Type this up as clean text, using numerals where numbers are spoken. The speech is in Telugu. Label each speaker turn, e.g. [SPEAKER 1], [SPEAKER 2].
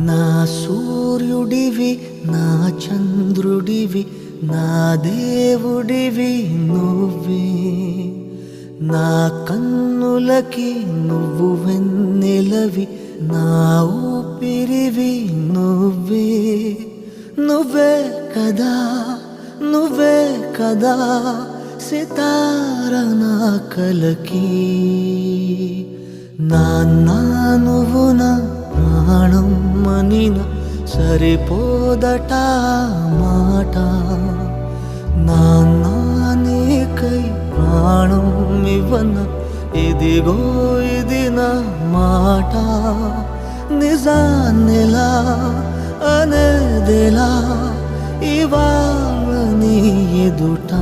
[SPEAKER 1] నా సూర్యుడివి నా చంద్రుడివి నా దేవుడివి నువ్వే, నా కన్నులకి నువ్వు వెన్నెలవి, నా ఊపిరివి నువ్వే. నువ్వే కదా నువ్వే కదా సితార నా కలకి. నాన్నా నువ్వు నా ప్రాణం మనిన సరిపోదట మాట. నాన్నా నీకై ప్రాణం ఇవ్వన ఇదిగో ఇది నా మాట. నిజాన్నెలా అనేదెలా ఇవాళ నీ ఎదుట.